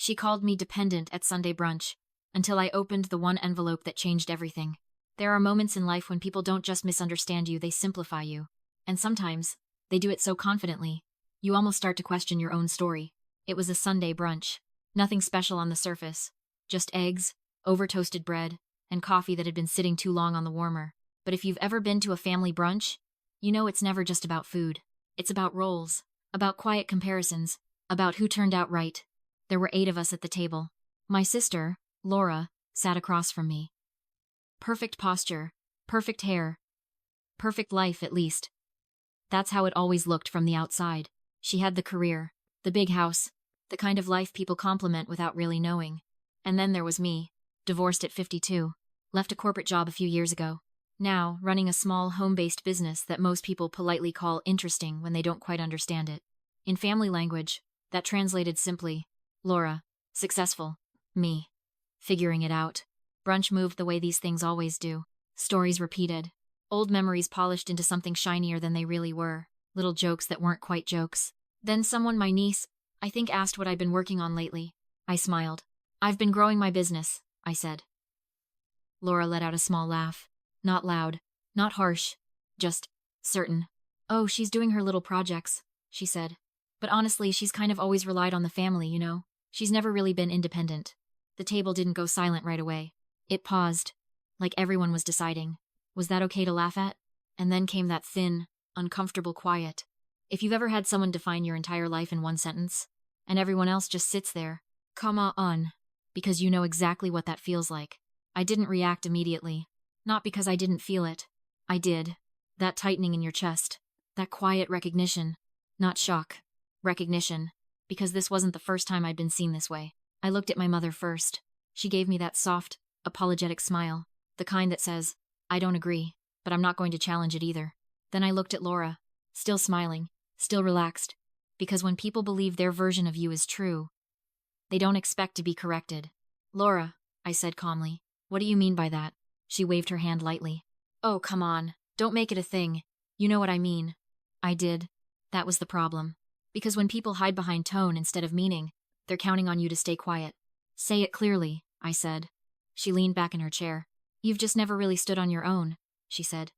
She called me dependent at Sunday brunch, until I opened the one envelope that changed everything. There are moments in life when people don't just misunderstand you, they simplify you. And sometimes, they do it so confidently, you almost start to question your own story. It was a Sunday brunch. Nothing special on the surface. Just eggs, over-toasted bread, and coffee that had been sitting too long on the warmer. But if you've ever been to a family brunch, you know it's never just about food. It's about roles, about quiet comparisons, about who turned out right. There were 8 of us at the table. My sister, Laura, sat across from me. Perfect posture, perfect hair, perfect life at least. That's how it always looked from the outside. She had the career, the big house, the kind of life people compliment without really knowing. And then there was me, divorced at 52, left a corporate job a few years ago. Now, running a small home-based business that most people politely call interesting when they don't quite understand it. In family language, that translated simply, Laura, successful, me, figuring it out. Brunch moved the way these things always do. Stories repeated. Old memories polished into something shinier than they really were. Little jokes that weren't quite jokes. Then someone, my niece, I think, asked what I'd been working on lately. I smiled. I've been growing my business, I said. Laura let out a small laugh. Not loud, not harsh, just certain. Oh, she's doing her little projects, she said. But honestly, she's kind of always relied on the family, you know. She's never really been independent. The table didn't go silent right away. It paused, like everyone was deciding. Was that okay to laugh at? And then came that thin, uncomfortable quiet. If you've ever had someone define your entire life in one sentence, and everyone else just sits there, come on, because you know exactly what that feels like. I didn't react immediately. Not because I didn't feel it. I did. That tightening in your chest. That quiet recognition. Not shock. Recognition. Because this wasn't the first time I'd been seen this way. I looked at my mother first. She gave me that soft, apologetic smile. The kind that says, I don't agree, but I'm not going to challenge it either. Then I looked at Laura. Still smiling. Still relaxed. Because when people believe their version of you is true, they don't expect to be corrected. Laura, I said calmly. What do you mean by that? She waved her hand lightly. Oh, come on. Don't make it a thing. You know what I mean. I did. That was the problem. Because when people hide behind tone instead of meaning, they're counting on you to stay quiet. Say it clearly, I said. She leaned back in her chair. You've just never really stood on your own, she said.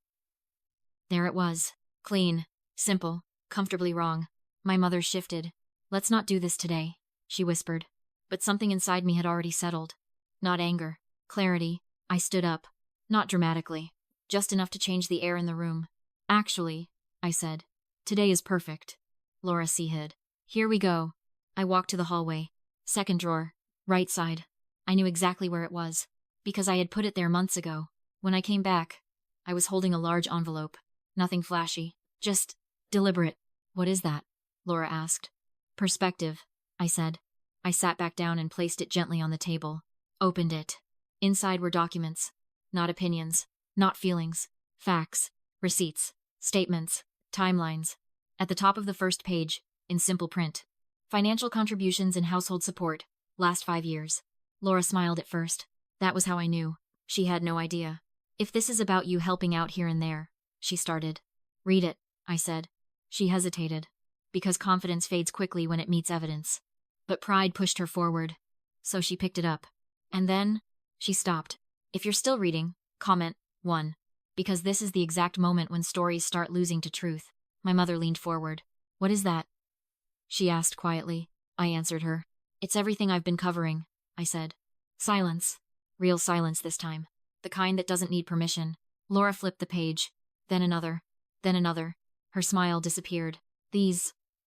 There it was. Clean. Simple. Comfortably wrong. My mother shifted. Let's not do this today, she whispered. But something inside me had already settled. Not anger. Clarity. I stood up. Not dramatically. Just enough to change the air in the room. Actually, I said. Today is perfect. Laura hid. Here we go. I walked to the hallway. Second drawer. Right side. I knew exactly where it was. Because I had put it there months ago. When I came back, I was holding a large envelope. Nothing flashy. Just deliberate. What is that? Laura asked. Perspective, I said. I sat back down and placed it gently on the table. Opened it. Inside were documents. Not opinions. Not feelings. Facts. Receipts. Statements. Timelines. At the top of the first page, in simple print. Financial contributions and household support. Last 5 years. Laura smiled at first. That was how I knew. She had no idea. If this is about you helping out here and there, she started. Read it, I said. She hesitated. Because confidence fades quickly when it meets evidence. But pride pushed her forward. So she picked it up. And then, she stopped. If you're still reading, comment 1. Because this is the exact moment when stories start losing to truth. My mother leaned forward. What is that? She asked quietly. I answered her. It's everything I've been covering, I said. Silence. Real silence this time. The kind that doesn't need permission. Laura flipped the page. Then another. Then another. Her smile disappeared.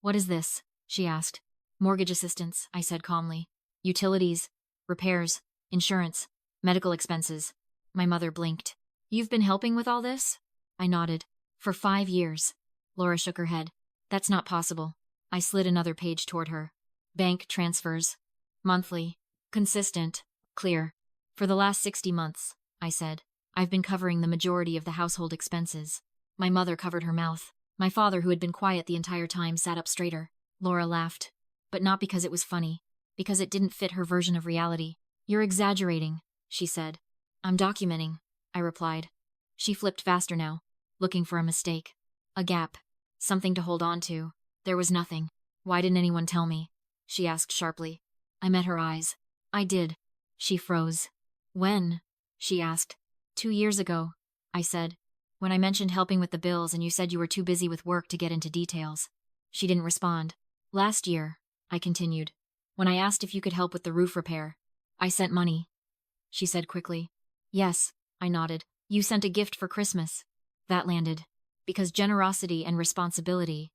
What is this? She asked. Mortgage assistance, I said calmly. Utilities. Repairs. Insurance. Medical expenses. My mother blinked. You've been helping with all this? I nodded. For 5 years. Laura shook her head. That's not possible. I slid another page toward her. Bank transfers. Monthly. Consistent. Clear. For the last 60 months, I said. I've been covering the majority of the household expenses. My mother covered her mouth. My father, who had been quiet the entire time, sat up straighter. Laura laughed. But not because it was funny. Because it didn't fit her version of reality. You're exaggerating, she said. I'm documenting, I replied. She flipped faster now, looking for a mistake. A gap. Something to hold on to. There was nothing. Why didn't anyone tell me? She asked sharply. I met her eyes. I did. She froze. When? She asked. 2 years ago, I said. When I mentioned helping with the bills and you said you were too busy with work to get into details. She didn't respond. Last year, I continued. When I asked if you could help with the roof repair. I sent money. She said quickly. Yes, I nodded. You sent a gift for Christmas. That landed. Because generosity and responsibility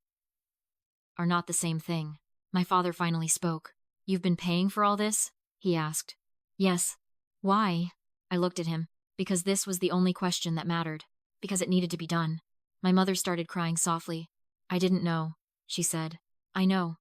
are not the same thing. My father finally spoke. You've been paying for all this? He asked. Yes. Why? I looked at him. Because this was the only question that mattered. Because it needed to be done. My mother started crying softly. I didn't know, she said. I know.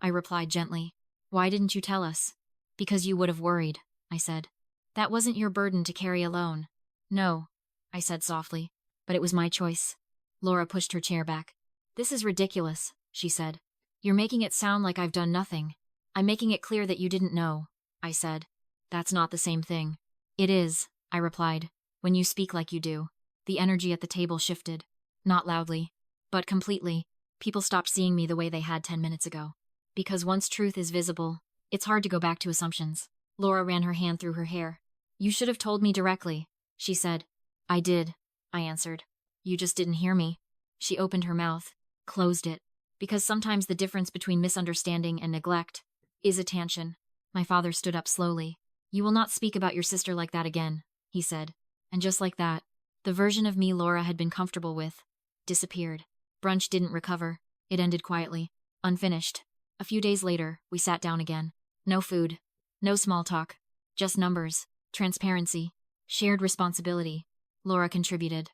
I replied gently. Why didn't you tell us? Because you would have worried, I said. That wasn't your burden to carry alone. No, I said softly. But it was my choice. Laura pushed her chair back. This is ridiculous, she said. You're making it sound like I've done nothing. I'm making it clear that you didn't know, I said. That's not the same thing. It is, I replied. When you speak like you do. The energy at the table shifted. Not loudly, but completely. People stopped seeing me the way they had 10 minutes ago. Because once truth is visible, it's hard to go back to assumptions. Laura ran her hand through her hair. You should have told me directly, she said. I did, I answered. You just didn't hear me. She opened her mouth, closed it. Because sometimes the difference between misunderstanding and neglect is attention. My father stood up slowly. You will not speak about your sister like that again, he said. And just like that, the version of me Laura had been comfortable with disappeared. Brunch didn't recover. It ended quietly, unfinished. A few days later, we sat down again. No food, no small talk, just numbers, transparency, shared responsibility. Laura contributed.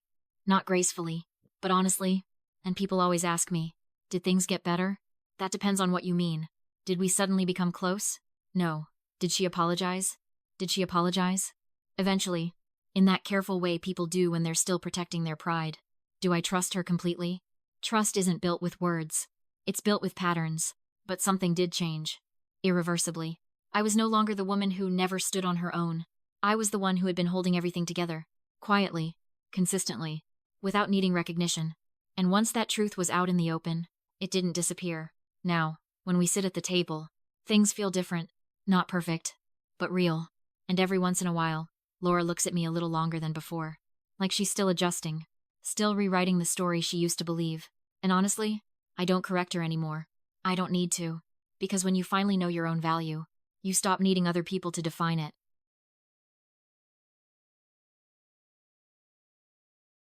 Not gracefully, but honestly. And people always ask me, did things get better? That depends on what you mean. Did we suddenly become close? No. Did she apologize? Did she apologize? Eventually. In that careful way people do when they're still protecting their pride. Do I trust her completely? Trust isn't built with words. It's built with patterns. But something did change. Irreversibly. I was no longer the woman who never stood on her own. I was the one who had been holding everything together. Quietly. Consistently. Without needing recognition. And once that truth was out in the open, it didn't disappear. Now, when we sit at the table, things feel different. Not perfect, but real. And every once in a while, Laura looks at me a little longer than before. Like she's still adjusting. Still rewriting the story she used to believe. And honestly, I don't correct her anymore. I don't need to. Because when you finally know your own value, you stop needing other people to define it.